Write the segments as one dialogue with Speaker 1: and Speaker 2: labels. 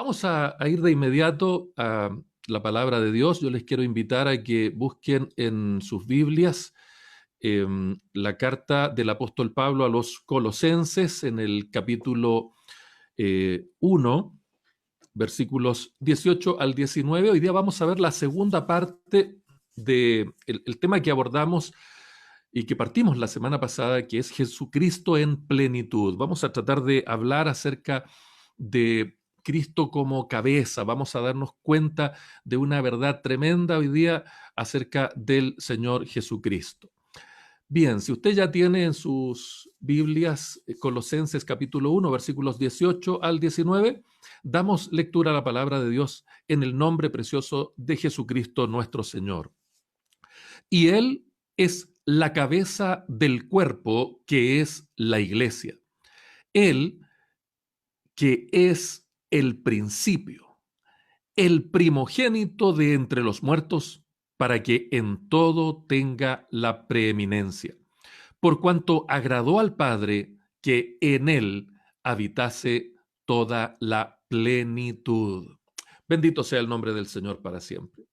Speaker 1: Vamos a ir de inmediato a la palabra de Dios. Yo les quiero invitar a que busquen en sus Biblias la carta del apóstol Pablo a los Colosenses en el capítulo 1, versículos 18 al 19. Hoy día vamos a ver la segunda parte del el tema que abordamos y que partimos la semana pasada, que es Jesucristo en plenitud. Vamos a tratar de hablar acerca de Cristo como cabeza. Vamos a darnos cuenta de una verdad tremenda hoy día acerca del Señor Jesucristo. Bien, si usted ya tiene en sus Biblias Colosenses capítulo 1, versículos 18 al 19, damos lectura a la palabra de Dios en el nombre precioso de Jesucristo nuestro Señor. Y Él es la cabeza del cuerpo, que es la iglesia. Él, que es el principio, el primogénito de entre los muertos, para que en todo tenga la preeminencia, por cuanto agradó al Padre que en él habitase toda la plenitud. Bendito sea el nombre del Señor para siempre.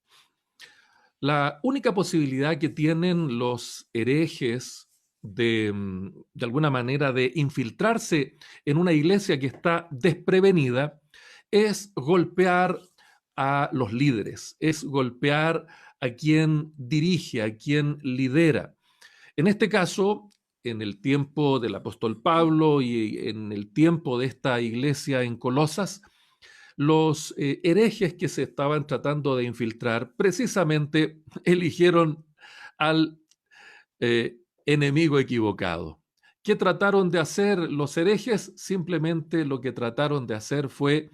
Speaker 1: La única posibilidad que tienen los herejes de alguna manera de infiltrarse en una iglesia que está desprevenida es golpear a los líderes, es golpear a quien dirige, a quien lidera. En este caso, en el tiempo del apóstol Pablo y en el tiempo de esta iglesia en Colosas, los herejes que se estaban tratando de infiltrar precisamente eligieron al enemigo equivocado. ¿Qué trataron de hacer los herejes? Simplemente lo que trataron de hacer fue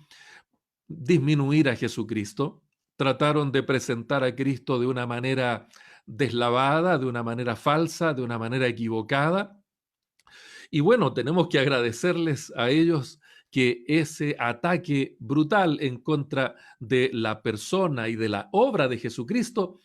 Speaker 1: disminuir a Jesucristo. Trataron de presentar a Cristo de una manera deslavada, de una manera falsa, de una manera equivocada. Y bueno, tenemos que agradecerles a ellos que ese ataque brutal en contra de la persona y de la obra de Jesucristo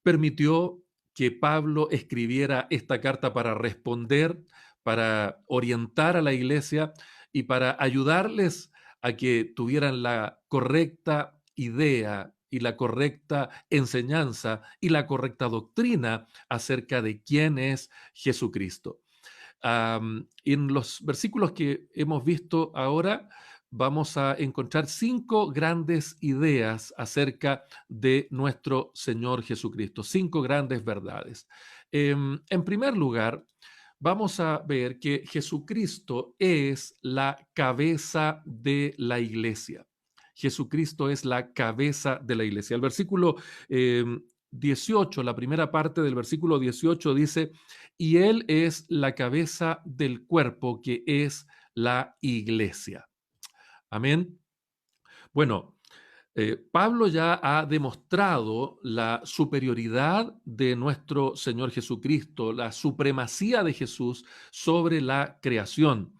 Speaker 1: permitió que Pablo escribiera esta carta para responder, para orientar a la iglesia y para ayudarles a que tuvieran la correcta idea y la correcta enseñanza y la correcta doctrina acerca de quién es Jesucristo. En los versículos que hemos visto ahora, vamos a encontrar 5 grandes ideas acerca de nuestro Señor Jesucristo, 5 grandes verdades. En primer lugar, vamos a ver que Jesucristo es la cabeza de la iglesia. Jesucristo es la cabeza de la iglesia. El versículo 18, la primera parte del versículo 18 dice, y Él es la cabeza del cuerpo, que es la iglesia. Amén. Bueno, Pablo ya ha demostrado la superioridad de nuestro Señor Jesucristo, la supremacía de Jesús sobre la creación.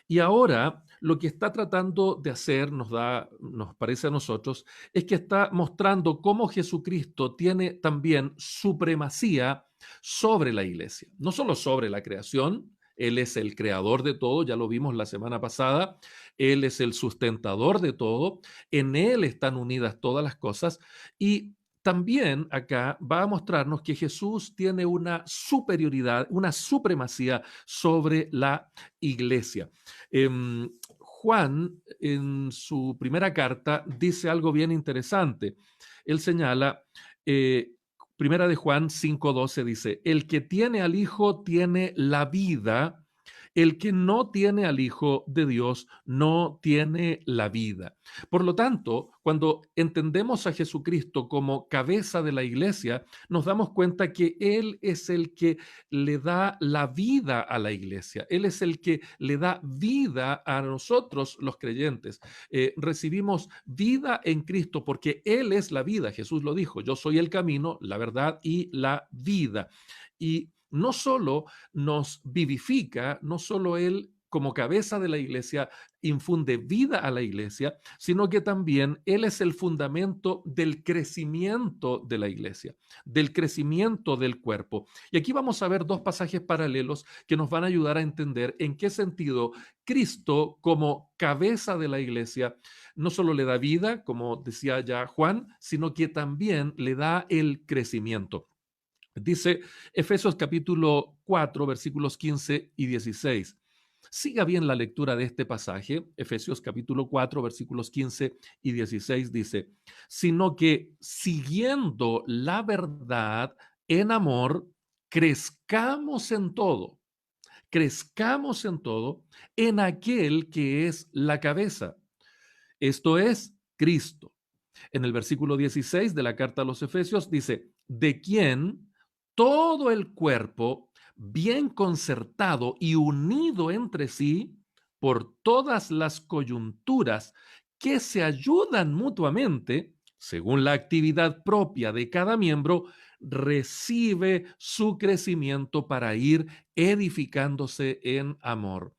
Speaker 1: Y ahora lo que está tratando de hacer, nos parece a nosotros, es que está mostrando cómo Jesucristo tiene también supremacía sobre la iglesia, no solo sobre la creación. Él es el creador de todo, ya lo vimos la semana pasada. Él es el sustentador de todo. En Él están unidas todas las cosas. Y también acá va a mostrarnos que Jesús tiene una superioridad, una supremacía sobre la iglesia. Juan, en su primera carta, dice algo bien interesante. Él señala, primera de Juan 5:12 dice, el que tiene al Hijo tiene la vida, el que no tiene al Hijo de Dios no tiene la vida. Por lo tanto, cuando entendemos a Jesucristo como cabeza de la iglesia, nos damos cuenta que Él es el que le da la vida a la iglesia. Él es el que le da vida a nosotros los creyentes. Recibimos vida en Cristo porque Él es la vida. Jesús lo dijo, yo soy el camino, la verdad y la vida. Y no solo nos vivifica, no solo Él como cabeza de la iglesia, infunde vida a la iglesia, sino que también Él es el fundamento del crecimiento de la iglesia, del crecimiento del cuerpo. Y aquí vamos a ver dos pasajes paralelos que nos van a ayudar a entender en qué sentido Cristo, como cabeza de la iglesia, no solo le da vida, como decía ya Juan, sino que también le da el crecimiento. Dice Efesios capítulo 4, versículos 15 y 16. Siga bien la lectura de este pasaje. Efesios capítulo 4, versículos 15 y 16 dice, sino que siguiendo la verdad en amor, crezcamos en todo en aquel que es la cabeza. Esto es Cristo. En el versículo 16 de la carta a los Efesios dice, de quien todo el cuerpo, bien concertado y unido entre sí por todas las coyunturas que se ayudan mutuamente, según la actividad propia de cada miembro, recibe su crecimiento para ir edificándose en amor.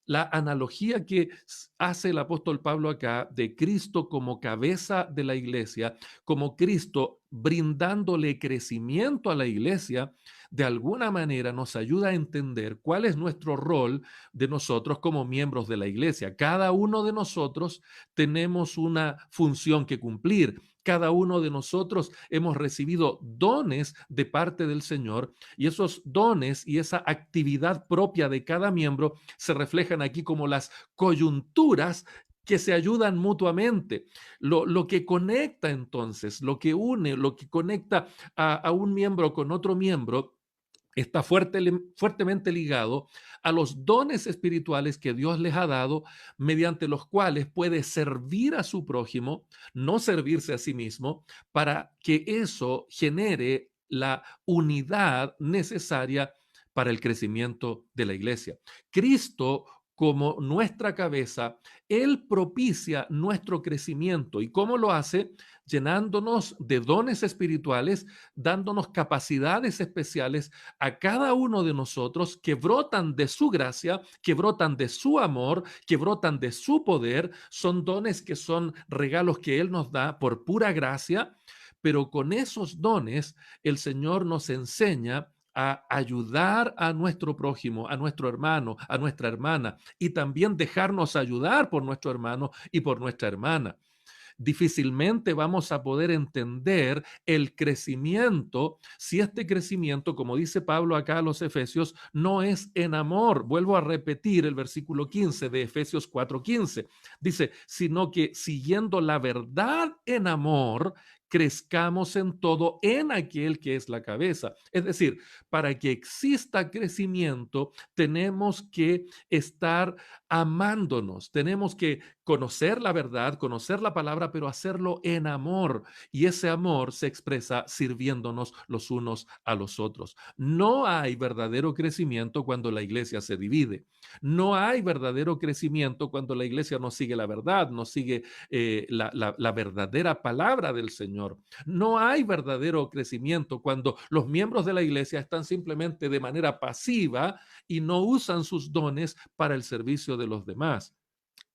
Speaker 1: La analogía que hace el apóstol Pablo acá de Cristo como cabeza de la iglesia, como Cristo brindándole crecimiento a la iglesia, de alguna manera nos ayuda a entender cuál es nuestro rol de nosotros como miembros de la iglesia. Cada uno de nosotros tenemos una función que cumplir. Cada uno de nosotros hemos recibido dones de parte del Señor y esos dones y esa actividad propia de cada miembro se reflejan aquí como las coyunturas que se ayudan mutuamente. Lo que conecta entonces, lo que une, lo que conecta a un miembro con otro miembro, está fuertemente ligado a los dones espirituales que Dios les ha dado, mediante los cuales puede servir a su prójimo, no servirse a sí mismo, para que eso genere la unidad necesaria para el crecimiento de la iglesia. Cristo, como nuestra cabeza, Él propicia nuestro crecimiento. ¿Y cómo lo hace? Llenándonos de dones espirituales, dándonos capacidades especiales a cada uno de nosotros que brotan de su gracia, que brotan de su amor, que brotan de su poder. Son dones que son regalos que Él nos da por pura gracia, pero con esos dones el Señor nos enseña a ayudar a nuestro prójimo, a nuestro hermano, a nuestra hermana, y también dejarnos ayudar por nuestro hermano y por nuestra hermana. Difícilmente vamos a poder entender el crecimiento si este crecimiento, como dice Pablo acá a los Efesios, no es en amor. Vuelvo a repetir el versículo 15 de Efesios 4:15. Dice, sino que siguiendo la verdad en amor, crezcamos en todo en aquel que es la cabeza. Es decir, para que exista crecimiento, tenemos que estar amándonos, tenemos que conocer la verdad, conocer la palabra, pero hacerlo en amor. Y ese amor se expresa sirviéndonos los unos a los otros. No hay verdadero crecimiento cuando la iglesia se divide. No hay verdadero crecimiento cuando la iglesia no sigue la verdad, no sigue la verdadera palabra del Señor. No hay verdadero crecimiento cuando los miembros de la iglesia están simplemente de manera pasiva y no usan sus dones para el servicio de los demás.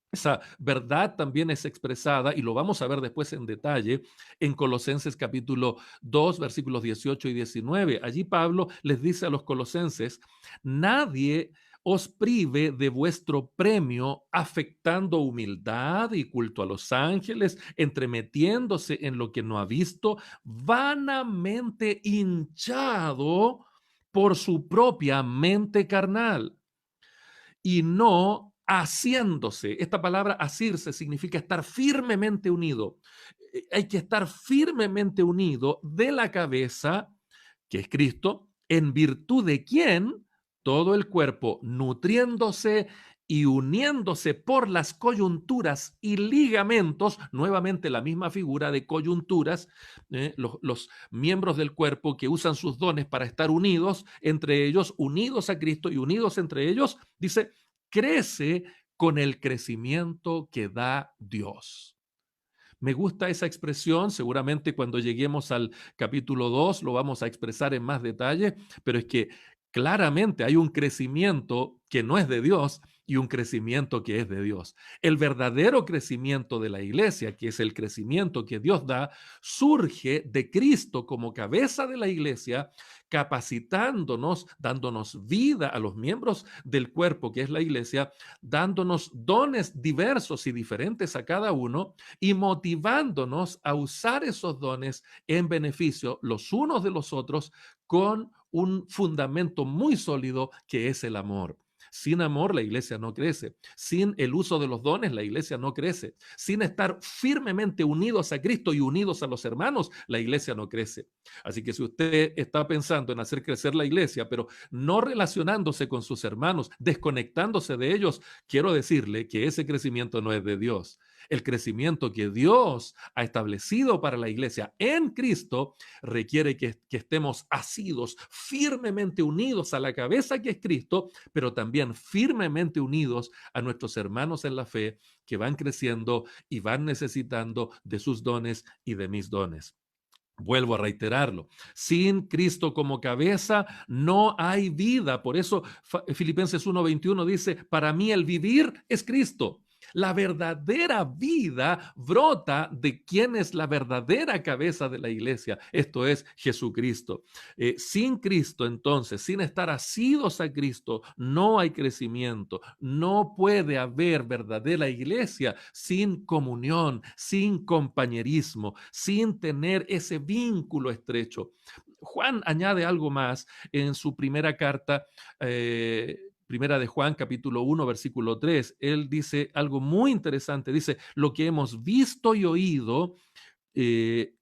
Speaker 1: Esa verdad también es expresada, y lo vamos a ver después en detalle, en Colosenses capítulo 2, versículos 18 y 19. Allí Pablo les dice a los colosenses, nadie os prive de vuestro premio afectando humildad y culto a los ángeles, entremetiéndose en lo que no ha visto, vanamente hinchado por su propia mente carnal y no haciéndose. Esta palabra asirse significa estar firmemente unido. Hay que estar firmemente unido de la cabeza, que es Cristo, en virtud de quien todo el cuerpo, nutriéndose y uniéndose por las coyunturas y ligamentos, nuevamente la misma figura de coyunturas, los miembros del cuerpo que usan sus dones para estar unidos entre ellos, unidos a Cristo y unidos entre ellos, dice, crece con el crecimiento que da Dios. Me gusta esa expresión, seguramente cuando lleguemos al capítulo 2 lo vamos a expresar en más detalle, pero es que claramente hay un crecimiento que no es de Dios y un crecimiento que es de Dios. El verdadero crecimiento de la iglesia, que es el crecimiento que Dios da, surge de Cristo como cabeza de la iglesia, capacitándonos, dándonos vida a los miembros del cuerpo que es la iglesia, dándonos dones diversos y diferentes a cada uno y motivándonos a usar esos dones en beneficio los unos de los otros con un fundamento muy sólido que es el amor. Sin amor, la iglesia no crece. Sin el uso de los dones, la iglesia no crece. Sin estar firmemente unidos a Cristo y unidos a los hermanos, la iglesia no crece. Así que si usted está pensando en hacer crecer la iglesia, pero no relacionándose con sus hermanos, desconectándose de ellos, quiero decirle que ese crecimiento no es de Dios. El crecimiento que Dios ha establecido para la iglesia en Cristo requiere que estemos asidos, firmemente unidos a la cabeza que es Cristo, pero también firmemente unidos a nuestros hermanos en la fe que van creciendo y van necesitando de sus dones y de mis dones. Vuelvo a reiterarlo. Sin Cristo como cabeza no hay vida. Por eso Filipenses 1:21 dice, para mí el vivir es Cristo. La verdadera vida brota de quien es la verdadera cabeza de la iglesia, esto es Jesucristo. Sin Cristo, entonces, sin estar asidos a Cristo, no hay crecimiento. No puede haber verdadera iglesia sin comunión, sin compañerismo, sin tener ese vínculo estrecho. Juan añade algo más en su primera carta, Primera de Juan, capítulo 1, versículo 3. Él dice algo muy interesante. Dice, lo que hemos visto y oído,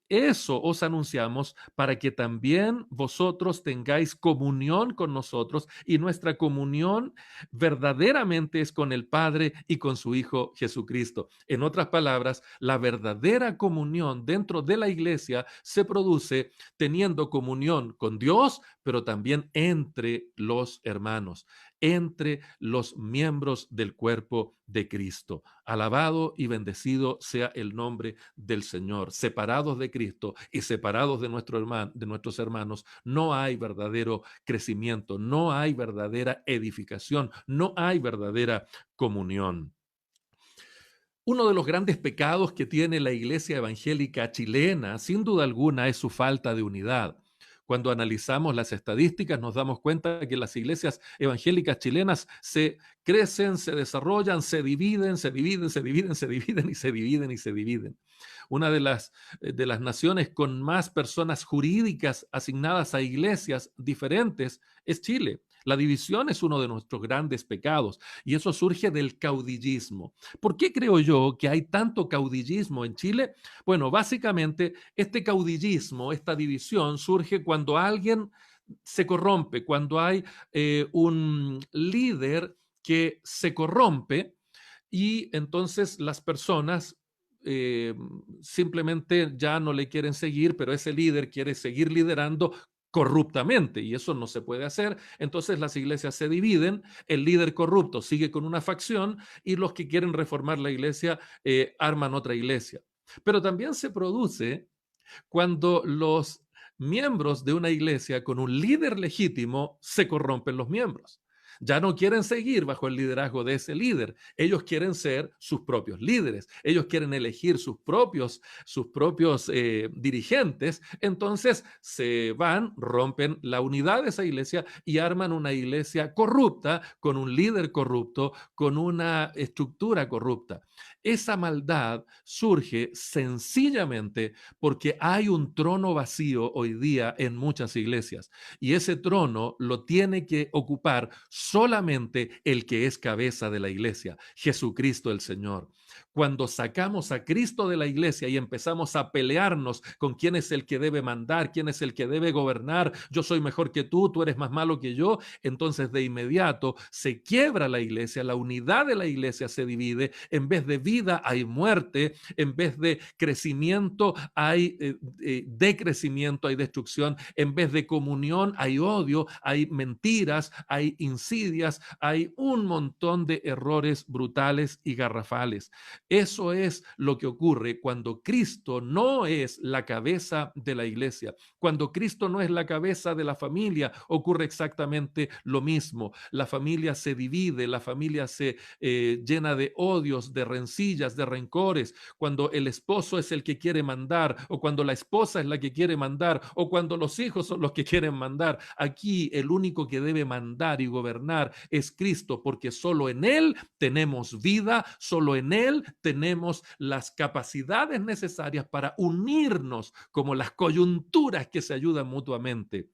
Speaker 1: eso os anunciamos para que también vosotros tengáis comunión con nosotros, y nuestra comunión verdaderamente es con el Padre y con su Hijo Jesucristo. En otras palabras, la verdadera comunión dentro de la iglesia se produce teniendo comunión con Dios, pero también entre los hermanos, entre los miembros del cuerpo de Cristo. Alabado y bendecido sea el nombre del Señor. Separados de Cristo y separados de nuestros hermanos, no hay verdadero crecimiento, no hay verdadera edificación, no hay verdadera comunión. Uno de los grandes pecados que tiene la iglesia evangélica chilena, sin duda alguna, es su falta de unidad. Cuando analizamos las estadísticas, nos damos cuenta que las iglesias evangélicas chilenas se crecen, se desarrollan, se dividen, se dividen, se dividen, se dividen y se dividen y se dividen. Una de las naciones con más personas jurídicas asignadas a iglesias diferentes es Chile. La división es uno de nuestros grandes pecados y eso surge del caudillismo. ¿Por qué creo yo que hay tanto caudillismo en Chile? Bueno, básicamente este caudillismo, esta división surge cuando alguien se corrompe, cuando hay un líder que se corrompe y entonces las personas simplemente ya no le quieren seguir, pero ese líder quiere seguir liderando corruptamente y eso no se puede hacer. Entonces las iglesias se dividen, el líder corrupto sigue con una facción y los que quieren reformar la iglesia arman otra iglesia. Pero también se produce cuando los miembros de una iglesia con un líder legítimo se corrompen los miembros. Ya no quieren seguir bajo el liderazgo de ese líder. Ellos quieren ser sus propios líderes. Ellos quieren elegir sus propios dirigentes. Entonces se van, rompen la unidad de esa iglesia y arman una iglesia corrupta, con un líder corrupto, con una estructura corrupta. Esa maldad surge sencillamente porque hay un trono vacío hoy día en muchas iglesias y ese trono lo tiene que ocupar solamente el que es cabeza de la iglesia, Jesucristo el Señor. Cuando sacamos a Cristo de la iglesia y empezamos a pelearnos con quién es el que debe mandar, quién es el que debe gobernar, yo soy mejor que tú eres más malo que yo, entonces de inmediato se quiebra la iglesia, la unidad de la iglesia se divide, en vez de vida hay muerte, en vez de crecimiento hay decrecimiento, hay destrucción, en vez de comunión hay odio, hay mentiras, hay incienso desidias, hay un montón de errores brutales y garrafales. Eso es lo que ocurre cuando Cristo no es la cabeza de la iglesia. Cuando Cristo no es la cabeza de la familia, ocurre exactamente lo mismo. La familia se divide, la familia se llena de odios, de rencillas, de rencores. Cuando el esposo es el que quiere mandar, o cuando la esposa es la que quiere mandar, o cuando los hijos son los que quieren mandar. Aquí el único que debe mandar y gobernar es Cristo, porque solo en Él tenemos vida, solo en Él tenemos las capacidades necesarias para unirnos como las coyunturas que se ayudan mutuamente.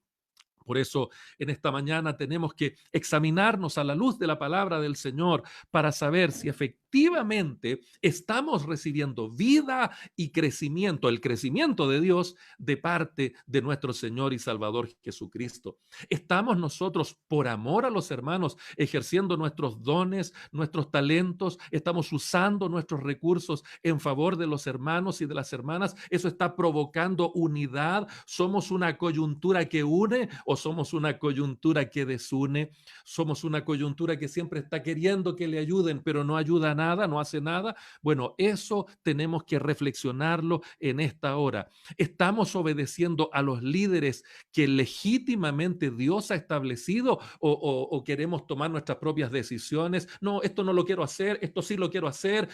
Speaker 1: Por eso en esta mañana tenemos que examinarnos a la luz de la palabra del Señor para saber si efectivamente estamos recibiendo vida y crecimiento, el crecimiento de Dios de parte de nuestro Señor y Salvador Jesucristo. Estamos nosotros por amor a los hermanos ejerciendo nuestros dones, nuestros talentos, estamos usando nuestros recursos en favor de los hermanos y de las hermanas. Eso está provocando unidad. Somos una coyuntura que une o somos una coyuntura que desune. Somos una coyuntura que siempre está queriendo que le ayuden, pero no ayuda a nada, no hace nada. Bueno, eso tenemos que reflexionarlo en esta hora. ¿Estamos obedeciendo a los líderes que legítimamente Dios ha establecido o queremos tomar nuestras propias decisiones? No, esto no lo quiero hacer, esto sí lo quiero hacer,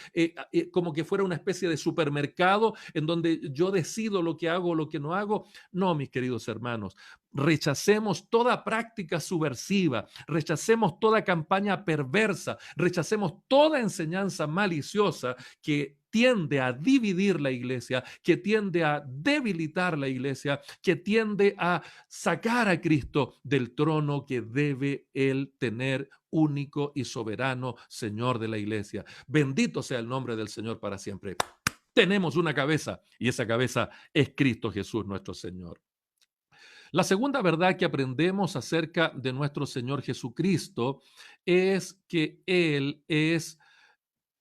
Speaker 1: como que fuera una especie de supermercado en donde yo decido lo que hago o lo que no hago. No, mis queridos hermanos, rechacemos toda práctica subversiva, rechacemos toda campaña perversa, rechacemos toda enseñanza maliciosa que tiende a dividir la iglesia, que tiende a debilitar la iglesia, que tiende a sacar a Cristo del trono que debe él tener único y soberano Señor de la iglesia. Bendito sea el nombre del Señor para siempre. Tenemos una cabeza y esa cabeza es Cristo Jesús nuestro Señor. La segunda verdad que aprendemos acerca de nuestro Señor Jesucristo es que Él es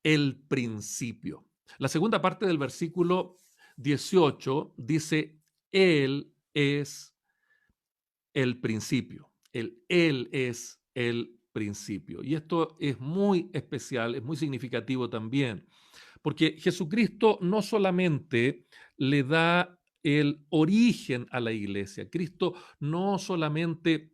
Speaker 1: el principio. La segunda parte del versículo 18 dice, Él es el principio. Él es el principio. Y esto es muy especial, es muy significativo también, porque Jesucristo no solamente le da el origen a la iglesia, Cristo no solamente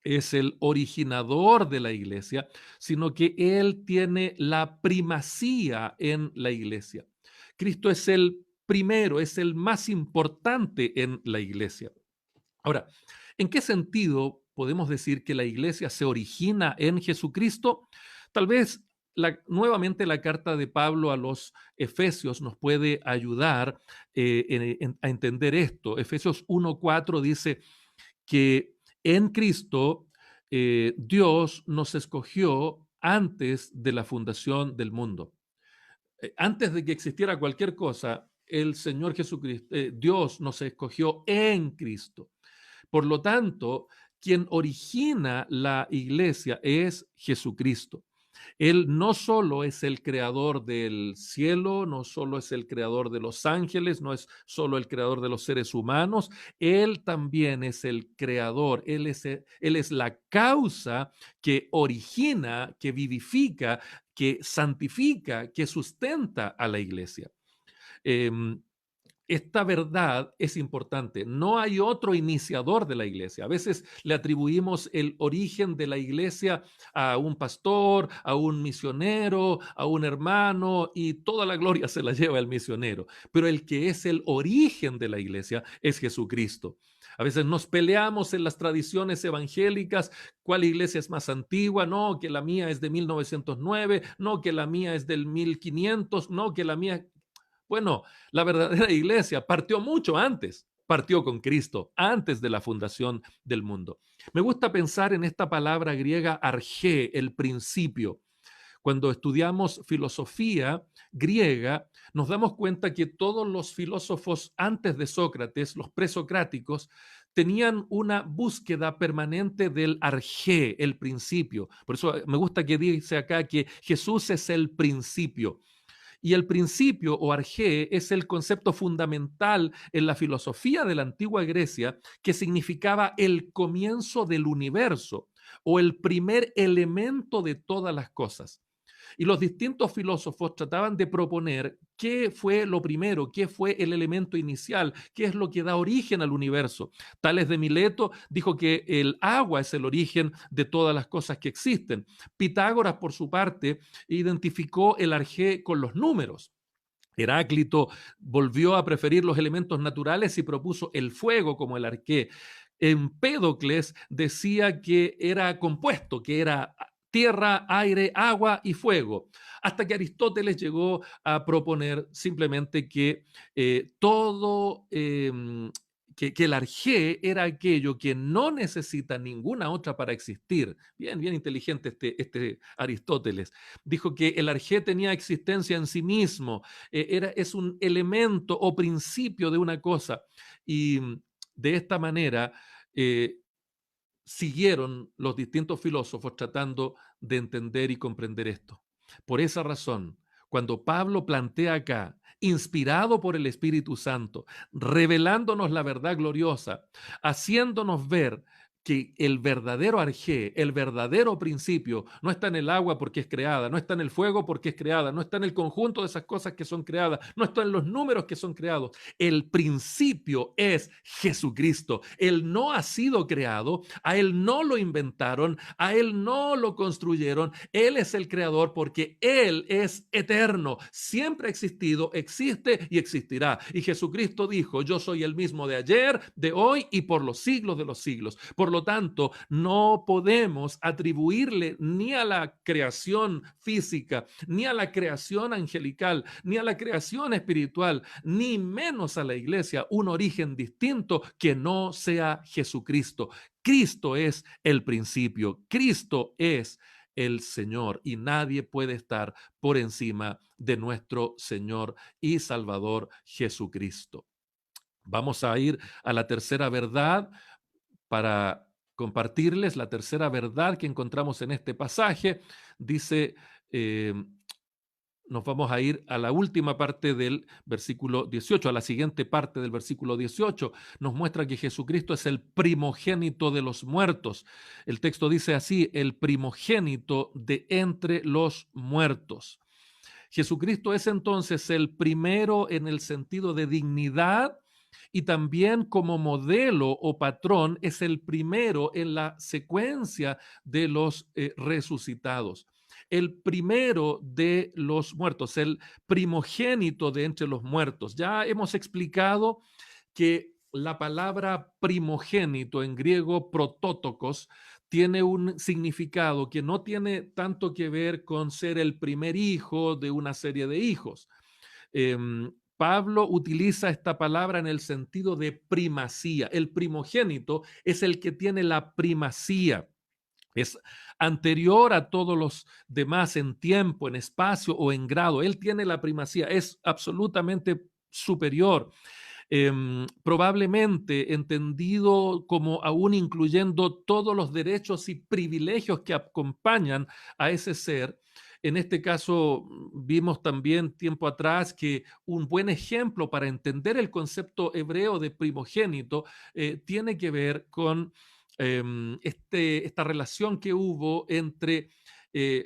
Speaker 1: es el originador de la iglesia, sino que Él tiene la primacía en la iglesia. Cristo es el primero, es el más importante en la iglesia. Ahora, ¿en qué sentido podemos decir que la iglesia se origina en Jesucristo? Tal vez nuevamente la carta de Pablo a los Efesios nos puede ayudar a entender esto. Efesios 1:4 dice que en Cristo Dios nos escogió antes de la fundación del mundo. Antes de que existiera cualquier cosa, el Señor Jesucristo, Dios nos escogió en Cristo. Por lo tanto, quien origina la iglesia es Jesucristo. Él no solo es el creador del cielo, no solo es el creador de los ángeles, no es solo el creador de los seres humanos, Él también es el creador, Él es la causa que origina, que vivifica, que santifica, que sustenta a la iglesia. Esta verdad es importante. No hay otro iniciador de la iglesia. A veces le atribuimos el origen de la iglesia a un pastor, a un misionero, a un hermano, y toda la gloria se la lleva el misionero. Pero el que es el origen de la iglesia es Jesucristo. A veces nos peleamos en las tradiciones evangélicas, cuál iglesia es más antigua, no, que la mía es de 1909, no, que la mía es del 1500, no, que la mía... Bueno, la verdadera iglesia partió mucho antes, partió con Cristo, antes de la fundación del mundo. Me gusta pensar en esta palabra griega argé, el principio. Cuando estudiamos filosofía griega, nos damos cuenta que todos los filósofos antes de Sócrates, los presocráticos, tenían una búsqueda permanente del argé, el principio. Por eso me gusta que dice acá que Jesús es el principio. Y el principio o argé es el concepto fundamental en la filosofía de la antigua Grecia que significaba el comienzo del universo. o el primer elemento de todas las cosas. Y los distintos filósofos trataban de proponer qué fue lo primero, qué fue el elemento inicial, qué es lo que da origen al universo. Tales de Mileto dijo que el agua es el origen de todas las cosas que existen. Pitágoras, por su parte, identificó el arjé con los números. Heráclito volvió a preferir los elementos naturales y propuso el fuego como el arqué. Empédocles decía que era compuesto, que era tierra, aire, agua y fuego, hasta que Aristóteles llegó a proponer simplemente que todo, que el arjé era aquello que no necesita ninguna otra para existir. Bien, bien inteligente este Aristóteles. Dijo que el arjé tenía existencia en sí mismo, es un elemento o principio de una cosa. Y de esta manera siguieron los distintos filósofos tratando de entender y comprender esto. Por esa razón, cuando Pablo plantea acá, inspirado por el Espíritu Santo, revelándonos la verdad gloriosa, haciéndonos ver que el verdadero arjé, el verdadero principio, no está en el agua porque es creada, no está en el fuego porque es creada, no está en el conjunto de esas cosas que son creadas, no está en los números que son creados. El principio es Jesucristo. Él no ha sido creado, a Él no lo inventaron, a Él no lo construyeron. Él es el creador porque Él es eterno, siempre ha existido, existe y existirá. Y Jesucristo dijo, yo soy el mismo de ayer, de hoy y por los siglos de los siglos. Por lo tanto, no podemos atribuirle ni a la creación física, ni a la creación angelical, ni a la creación espiritual, ni menos a la iglesia un origen distinto que no sea Jesucristo. Cristo es el principio, Cristo es el Señor y nadie puede estar por encima de nuestro Señor y Salvador Jesucristo. Vamos a ir a la tercera verdad para compartirles la tercera verdad que encontramos en este pasaje. Dice, nos vamos a ir a la última parte del versículo 18, a la siguiente parte del versículo 18. Nos muestra que Jesucristo es el primogénito de los muertos. El texto dice así, el primogénito de entre los muertos. Jesucristo es entonces el primero en el sentido de dignidad y también como modelo o patrón es el primero en la secuencia de los resucitados. El primero de los muertos, el primogénito de entre los muertos. Ya hemos explicado que la palabra primogénito en griego protótocos tiene un significado que no tiene tanto que ver con ser el primer hijo de una serie de hijos. Pablo utiliza esta palabra en el sentido de primacía. El primogénito es el que tiene la primacía. Es anterior a todos los demás en tiempo, en espacio o en grado. Él tiene la primacía, es absolutamente superior. Probablemente entendido como aún incluyendo todos los derechos y privilegios que acompañan a ese ser. En este caso, vimos también tiempo atrás que un buen ejemplo para entender el concepto hebreo de primogénito tiene que ver con esta relación que hubo entre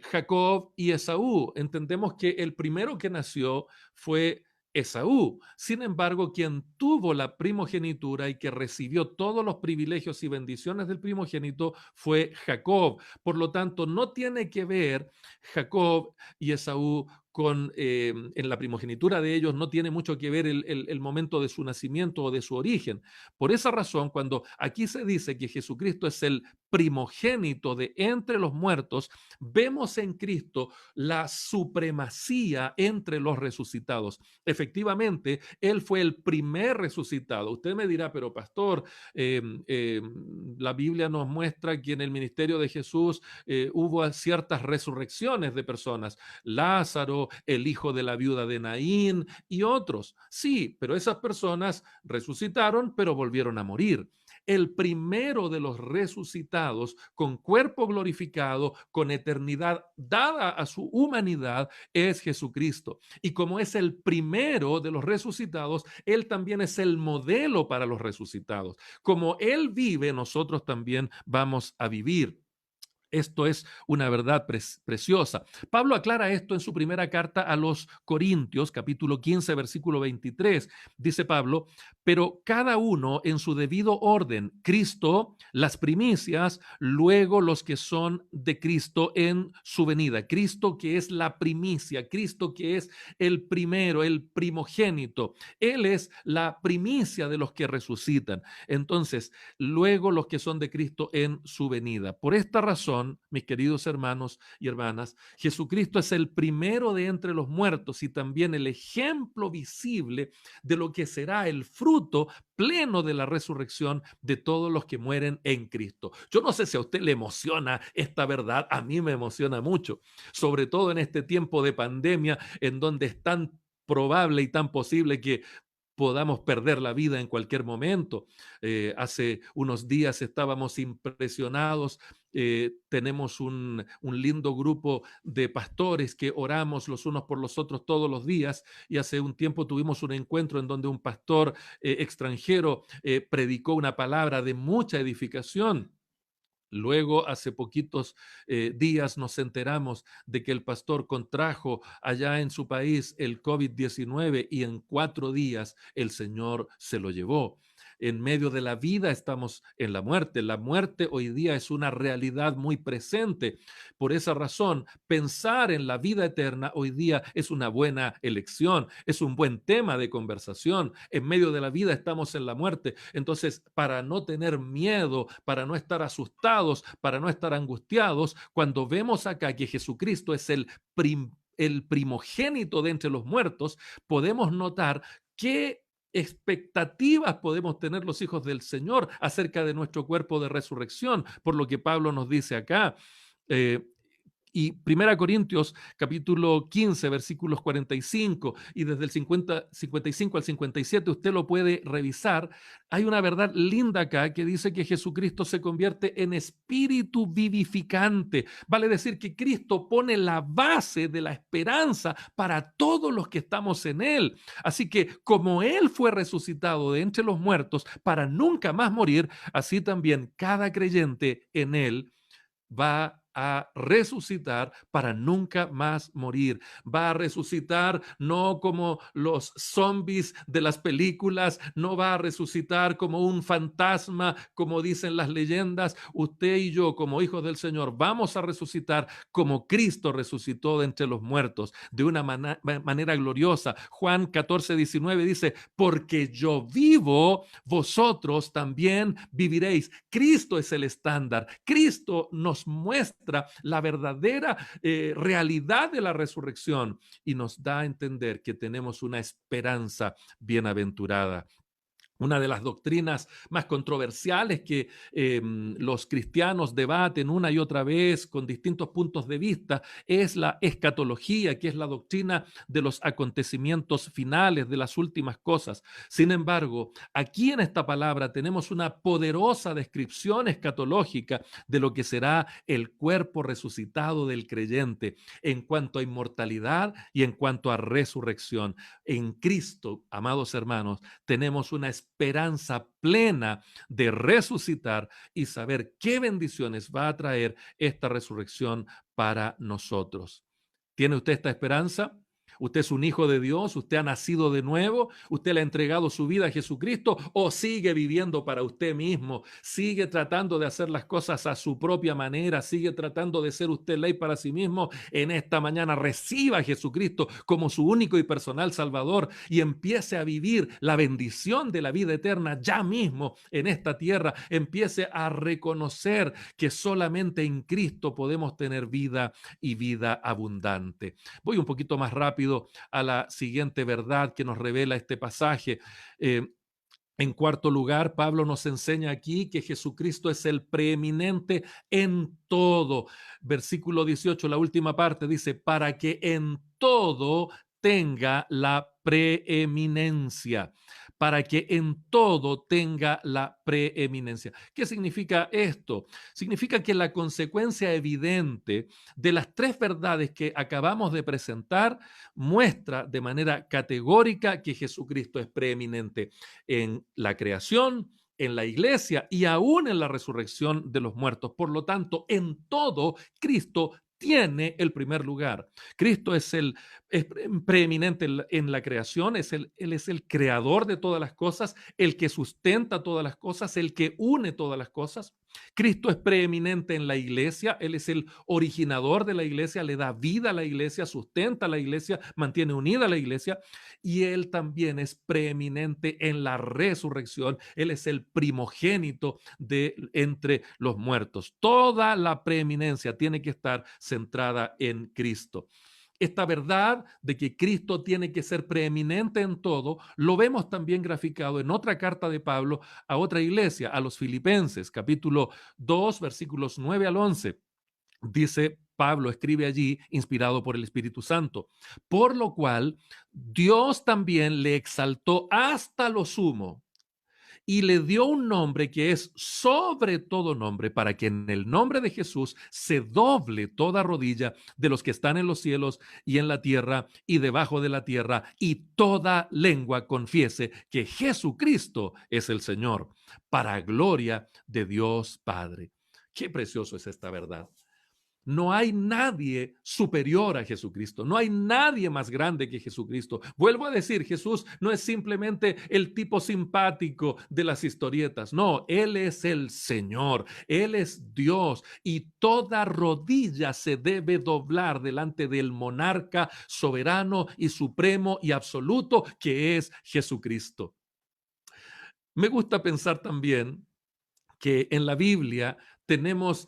Speaker 1: Jacob y Esaú. Entendemos que el primero que nació fue Esaú. Sin embargo, quien tuvo la primogenitura y que recibió todos los privilegios y bendiciones del primogénito fue Jacob. Por lo tanto, no tiene que ver Jacob y Esaú en la primogenitura de ellos, no tiene mucho que ver el momento de su nacimiento o de su origen. Por esa razón, cuando aquí se dice que Jesucristo es el primogénito de entre los muertos, vemos en Cristo la supremacía entre los resucitados. Efectivamente, Él fue el primer resucitado. Usted me dirá, pero pastor, la Biblia nos muestra que en el ministerio de Jesús hubo ciertas resurrecciones de personas. Lázaro, el hijo de la viuda de Naín y otros. Sí, pero esas personas resucitaron, pero volvieron a morir. El primero de los resucitados, con cuerpo glorificado, con eternidad dada a su humanidad, es Jesucristo. Y como es el primero de los resucitados, Él también es el modelo para los resucitados. Como Él vive, nosotros también vamos a vivir. Esto es una verdad preciosa. Pablo aclara esto en su primera carta a los Corintios, capítulo 15, versículo 23. Dice Pablo, pero cada uno en su debido orden, Cristo, las primicias, luego los que son de Cristo en su venida. Cristo que es la primicia, Cristo que es el primero, el primogénito. Él es la primicia de los que resucitan. Entonces, luego los que son de Cristo en su venida. Por esta razón, mis queridos hermanos y hermanas, Jesucristo es el primero de entre los muertos y también el ejemplo visible de lo que será el fruto pleno de la resurrección de todos los que mueren en Cristo. Yo no sé si a usted le emociona esta verdad, a mí me emociona mucho, sobre todo en este tiempo de pandemia en donde es tan probable y tan posible que podamos perder la vida en cualquier momento. Hace unos días estábamos impresionados. Tenemos un lindo grupo de pastores que oramos los unos por los otros todos los días y hace un tiempo tuvimos un encuentro en donde un pastor extranjero predicó una palabra de mucha edificación. Luego, hace poquitos días nos enteramos de que el pastor contrajo allá en su país el COVID-19 y en 4 días el Señor se lo llevó. En medio de la vida estamos en la muerte. La muerte hoy día es una realidad muy presente. Por esa razón, pensar en la vida eterna hoy día es una buena elección, es un buen tema de conversación. En medio de la vida estamos en la muerte. Entonces, para no tener miedo, para no estar asustados, para no estar angustiados, cuando vemos acá que Jesucristo es el primogénito de entre los muertos, podemos notar que expectativas podemos tener los hijos del Señor acerca de nuestro cuerpo de resurrección, por lo que Pablo nos dice acá. Eh, y 1 Corintios capítulo 15, versículos 45 y desde el 55 al 57 usted lo puede revisar. Hay una verdad linda acá que dice que Jesucristo se convierte en espíritu vivificante. Vale decir que Cristo pone la base de la esperanza para todos los que estamos en Él. Así que como Él fue resucitado de entre los muertos para nunca más morir, así también cada creyente en Él va a resucitar para nunca más morir. Va a resucitar no como los zombies de las películas, no va a resucitar como un fantasma, como dicen las leyendas. Usted y yo, como hijos del Señor, vamos a resucitar como Cristo resucitó de entre los muertos, de una manera gloriosa. Juan 14:19 dice, porque yo vivo, vosotros también viviréis. Cristo es el estándar. Cristo nos muestra la verdadera realidad de la resurrección y nos da a entender que tenemos una esperanza bienaventurada. Una de las doctrinas más controversiales que los cristianos debaten una y otra vez con distintos puntos de vista es la escatología, que es la doctrina de los acontecimientos finales, de las últimas cosas. Sin embargo, aquí en esta palabra tenemos una poderosa descripción escatológica de lo que será el cuerpo resucitado del creyente en cuanto a inmortalidad y en cuanto a resurrección. En Cristo, amados hermanos, tenemos una esperanza plena de resucitar y saber qué bendiciones va a traer esta resurrección para nosotros. ¿Tiene usted esta esperanza? ¿Usted es un hijo de Dios? ¿Usted ha nacido de nuevo? ¿Usted le ha entregado su vida a Jesucristo? ¿O sigue viviendo para usted mismo? ¿Sigue tratando de hacer las cosas a su propia manera? ¿Sigue tratando de ser usted ley para sí mismo? En esta mañana reciba a Jesucristo como su único y personal Salvador y empiece a vivir la bendición de la vida eterna ya mismo en esta tierra. Empiece a reconocer que solamente en Cristo podemos tener vida y vida abundante. Voy un poquito más rápido a la siguiente verdad que nos revela este pasaje. En cuarto lugar, Pablo nos enseña aquí que Jesucristo es el preeminente en todo. Versículo 18, la última parte dice, para que en todo tenga la preeminencia, para que en todo tenga la preeminencia. ¿Qué significa esto? Significa que la consecuencia evidente de las tres verdades que acabamos de presentar muestra de manera categórica que Jesucristo es preeminente en la creación, en la iglesia y aún en la resurrección de los muertos. Por lo tanto, en todo, Cristo tiene el primer lugar. Cristo es preeminente en la creación, Él es el creador de todas las cosas, el que sustenta todas las cosas, el que une todas las cosas. Cristo es preeminente en la iglesia, Él es el originador de la iglesia, le da vida a la iglesia, sustenta a la iglesia, mantiene unida a la iglesia, y Él también es preeminente en la resurrección, Él es el primogénito de entre los muertos. Toda la preeminencia tiene que estar centrada en Cristo. Esta verdad de que Cristo tiene que ser preeminente en todo, lo vemos también graficado en otra carta de Pablo a otra iglesia, a los Filipenses, capítulo 2, versículos 9 al 11. Dice Pablo, escribe allí, inspirado por el Espíritu Santo, por lo cual Dios también le exaltó hasta lo sumo y le dio un nombre que es sobre todo nombre, para que en el nombre de Jesús se doble toda rodilla de los que están en los cielos y en la tierra y debajo de la tierra, y toda lengua confiese que Jesucristo es el Señor, para gloria de Dios Padre. Qué precioso es esta verdad. No hay nadie superior a Jesucristo. No hay nadie más grande que Jesucristo. Vuelvo a decir, Jesús no es simplemente el tipo simpático de las historietas. No, Él es el Señor. Él es Dios. Y toda rodilla se debe doblar delante del monarca soberano y supremo y absoluto que es Jesucristo. Me gusta pensar también que en la Biblia tenemos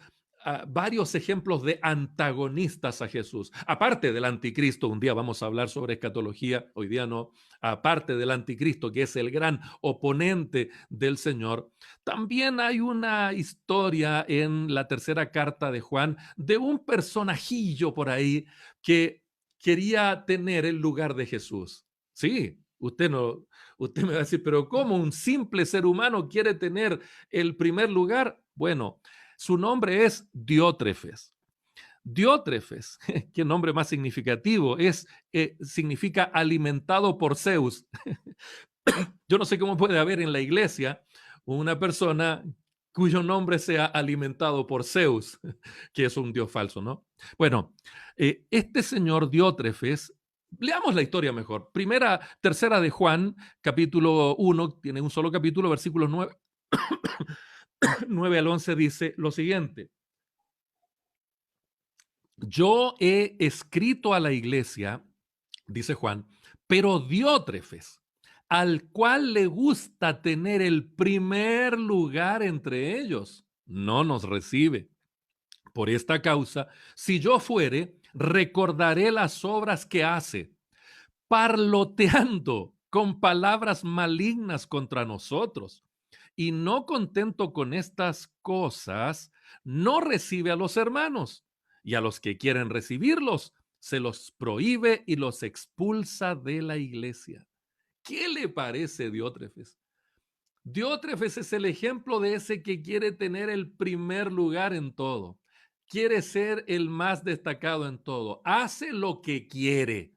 Speaker 1: varios ejemplos de antagonistas a Jesús. Aparte del anticristo, un día vamos a hablar sobre escatología, hoy día no, aparte del anticristo, que es el gran oponente del Señor, también hay una historia en la tercera carta de Juan de un personajillo por ahí que quería tener el lugar de Jesús. Sí, usted no, usted me va a decir, pero ¿cómo un simple ser humano quiere tener el primer lugar? Bueno, su nombre es Diótrefes. Diótrefes, qué nombre más significativo, significa alimentado por Zeus. Yo no sé cómo puede haber en la iglesia una persona cuyo nombre sea alimentado por Zeus, que es un dios falso, ¿no? Bueno, este señor Diótrefes, leamos la historia mejor. Tercera de Juan, capítulo 1, tiene un solo capítulo, versículos 9, 9 al 11 dice lo siguiente. Yo he escrito a la iglesia, dice Juan, pero Diótrefes, al cual le gusta tener el primer lugar entre ellos, no nos recibe. Por esta causa, si yo fuere, recordaré las obras que hace, parloteando con palabras malignas contra nosotros. Y no contento con estas cosas, no recibe a los hermanos, y a los que quieren recibirlos, se los prohíbe y los expulsa de la iglesia. ¿Qué le parece Diótrefes? Diótrefes es el ejemplo de ese que quiere tener el primer lugar en todo. Quiere ser el más destacado en todo. Hace lo que quiere.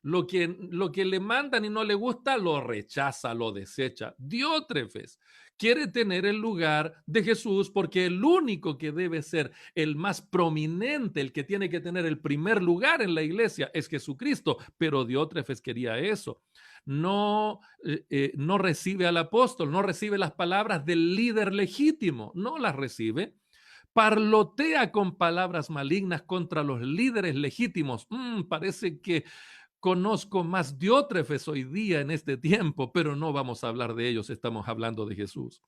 Speaker 1: Lo que le mandan y no le gusta, lo rechaza, lo desecha. Diótrefes quiere tener el lugar de Jesús porque el único que debe ser el más prominente, el que tiene que tener el primer lugar en la iglesia es Jesucristo, pero Diótrefes quería eso. No recibe al apóstol, no recibe las palabras del líder legítimo, no las recibe. Parlotea con palabras malignas contra los líderes legítimos. Parece que conozco más Diótrefes hoy día en este tiempo, pero no vamos a hablar de ellos, estamos hablando de Jesús.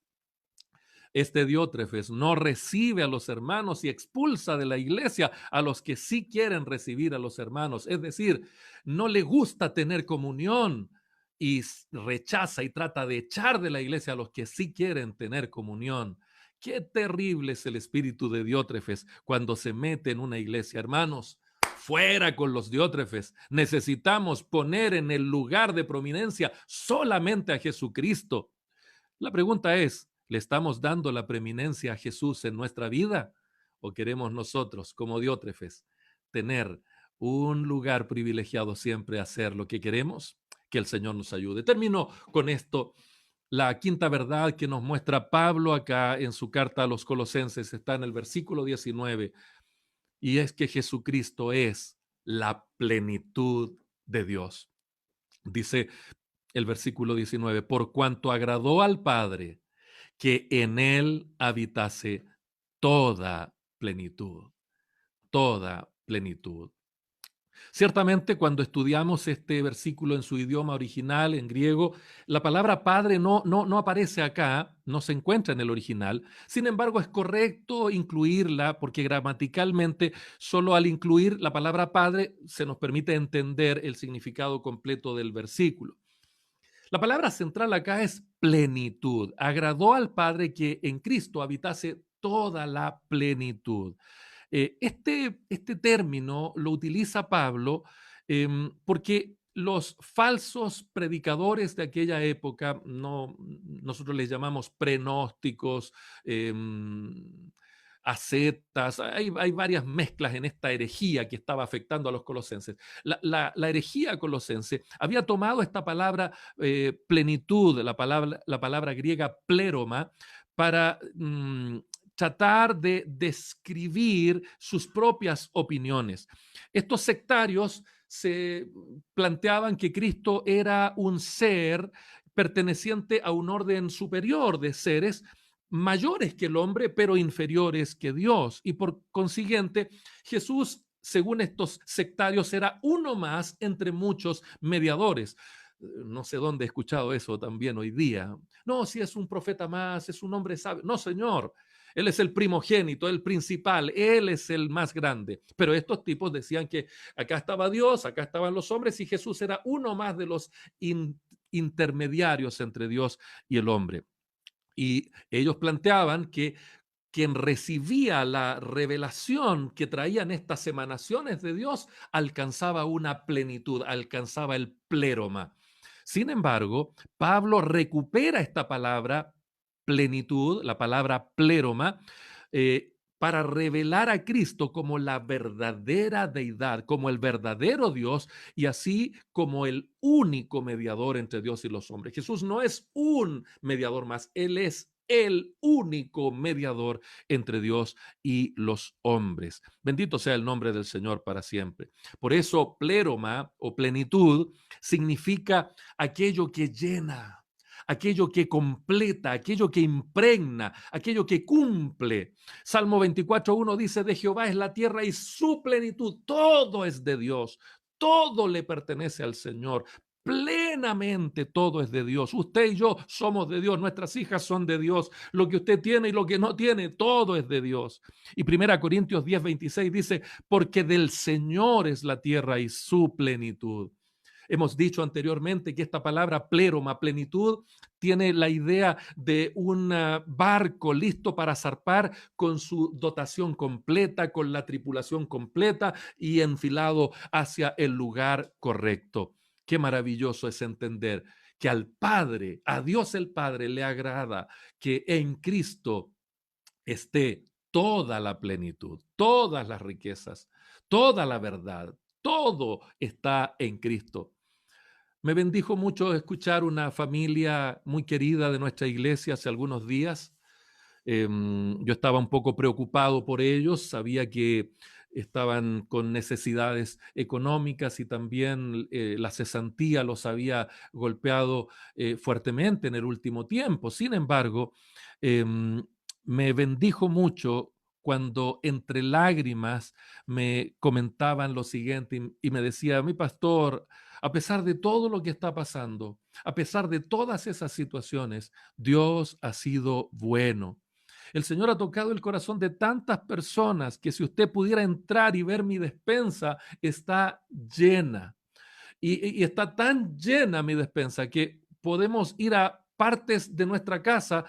Speaker 1: Este Diótrefes no recibe a los hermanos y expulsa de la iglesia a los que sí quieren recibir a los hermanos. Es decir, no le gusta tener comunión y rechaza y trata de echar de la iglesia a los que sí quieren tener comunión. Qué terrible es el espíritu de Diótrefes cuando se mete en una iglesia. Hermanos, fuera con los Diótrefes. Necesitamos poner en el lugar de prominencia solamente a Jesucristo. La pregunta es, ¿le estamos dando la preeminencia a Jesús en nuestra vida? ¿O queremos nosotros, como Diótrefes, tener un lugar privilegiado siempre a hacer lo que queremos? Que el Señor nos ayude. Termino con esto. La quinta verdad que nos muestra Pablo acá en su carta a los Colosenses está en el versículo 19, y es que Jesucristo es la plenitud de Dios. Dice el versículo 19, por cuanto agradó al Padre que en él habitase toda plenitud, toda plenitud. Ciertamente, cuando estudiamos este versículo en su idioma original, en griego, la palabra padre no aparece acá, no se encuentra en el original. Sin embargo, es correcto incluirla porque gramaticalmente, solo al incluir la palabra padre, se nos permite entender el significado completo del versículo. La palabra central acá es plenitud. Agradó al Padre que en Cristo habitase toda la plenitud. Este término lo utiliza Pablo porque los falsos predicadores de aquella época, nosotros les llamamos prenósticos, ascetas, hay varias mezclas en esta herejía que estaba afectando a los colosenses. La herejía colosense había tomado esta palabra plenitud, la palabra griega pleroma, para tratar de describir sus propias opiniones. Estos sectarios se planteaban que Cristo era un ser perteneciente a un orden superior de seres mayores que el hombre, pero inferiores que Dios. Y por consiguiente, Jesús, según estos sectarios, era uno más entre muchos mediadores. No sé dónde he escuchado eso también hoy día. No, si es un profeta más, es un hombre sabio. No, Señor. Él es el primogénito, el principal, él es el más grande. Pero estos tipos decían que acá estaba Dios, acá estaban los hombres y Jesús era uno más de los intermediarios entre Dios y el hombre. Y ellos planteaban que quien recibía la revelación que traían estas emanaciones de Dios alcanzaba una plenitud, alcanzaba el pléroma. Sin embargo, Pablo recupera esta palabra plenitud, la palabra pléroma, para revelar a Cristo como la verdadera deidad, como el verdadero Dios y así como el único mediador entre Dios y los hombres. Jesús no es un mediador más, Él es el único mediador entre Dios y los hombres. Bendito sea el nombre del Señor para siempre. Por eso, pléroma o plenitud significa aquello que llena, aquello que completa, aquello que impregna, aquello que cumple. Salmo 24:1 dice, de Jehová es la tierra y su plenitud, todo es de Dios, todo le pertenece al Señor. Plenamente todo es de Dios. Usted y yo somos de Dios, nuestras hijas son de Dios. Lo que usted tiene y lo que no tiene, todo es de Dios. Y 1 Corintios 10:26 dice, porque del Señor es la tierra y su plenitud. Hemos dicho anteriormente que esta palabra pléroma, plenitud, tiene la idea de un barco listo para zarpar con su dotación completa, con la tripulación completa y enfilado hacia el lugar correcto. Qué maravilloso es entender que al Padre, a Dios el Padre, le agrada que en Cristo esté toda la plenitud, todas las riquezas, toda la verdad, todo está en Cristo. Me bendijo mucho escuchar una familia muy querida de nuestra iglesia hace algunos días. Yo estaba un poco preocupado por ellos, sabía que estaban con necesidades económicas y también la cesantía los había golpeado fuertemente en el último tiempo. Sin embargo, me bendijo mucho cuando entre lágrimas me comentaban lo siguiente y me decía, mi pastor, a pesar de todo lo que está pasando, a pesar de todas esas situaciones, Dios ha sido bueno. El Señor ha tocado el corazón de tantas personas que si usted pudiera entrar y ver mi despensa, está llena. Y está tan llena mi despensa que podemos ir a partes de nuestra casa,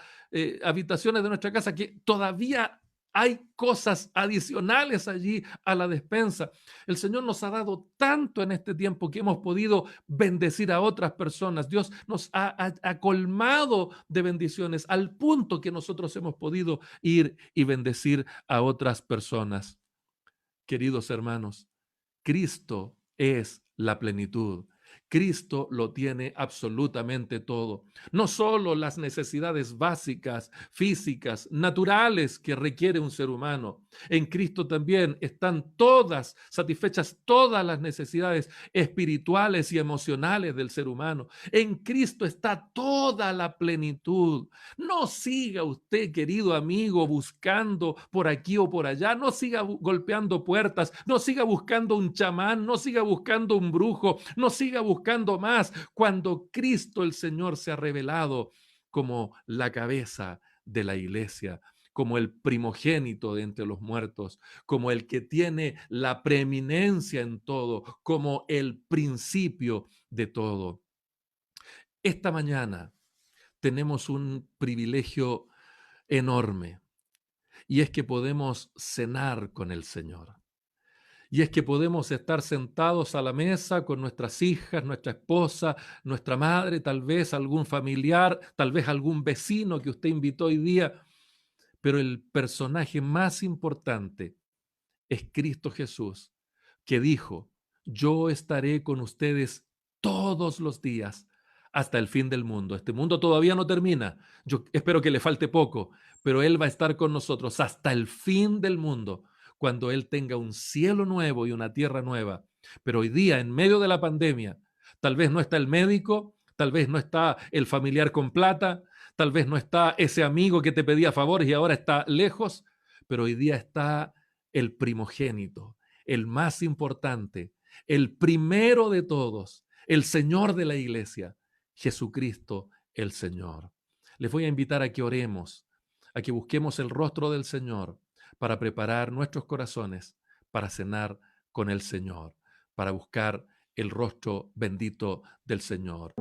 Speaker 1: habitaciones de nuestra casa, que todavía hay cosas adicionales allí a la despensa. El Señor nos ha dado tanto en este tiempo que hemos podido bendecir a otras personas. Dios nos ha colmado de bendiciones al punto que nosotros hemos podido ir y bendecir a otras personas. Queridos hermanos, Cristo es la plenitud. Cristo lo tiene absolutamente todo. No solo las necesidades básicas, físicas, naturales que requiere un ser humano. En Cristo también están todas, satisfechas todas las necesidades espirituales y emocionales del ser humano. En Cristo está toda la plenitud. No siga usted, querido amigo, buscando por aquí o por allá. No siga golpeando puertas. No siga buscando un chamán. No siga buscando un brujo. No siga buscando más cuando Cristo el Señor se ha revelado como la cabeza de la iglesia, como el primogénito de entre los muertos, como el que tiene la preeminencia en todo, como el principio de todo. Esta mañana tenemos un privilegio enorme y es que podemos cenar con el Señor. Y es que podemos estar sentados a la mesa con nuestras hijas, nuestra esposa, nuestra madre, tal vez algún familiar, tal vez algún vecino que usted invitó hoy día, pero el personaje más importante es Cristo Jesús, que dijo, yo estaré con ustedes todos los días hasta el fin del mundo. Este mundo todavía no termina. Yo espero que le falte poco, pero Él va a estar con nosotros hasta el fin del mundo, cuando Él tenga un cielo nuevo y una tierra nueva. Pero hoy día, en medio de la pandemia, tal vez no está el médico, tal vez no está el familiar con plata, tal vez no está ese amigo que te pedía favores y ahora está lejos, pero hoy día está el primogénito, el más importante, el primero de todos, el Señor de la iglesia, Jesucristo el Señor. Les voy a invitar a que oremos, a que busquemos el rostro del Señor para preparar nuestros corazones para cenar con el Señor, para buscar el rostro bendito del Señor.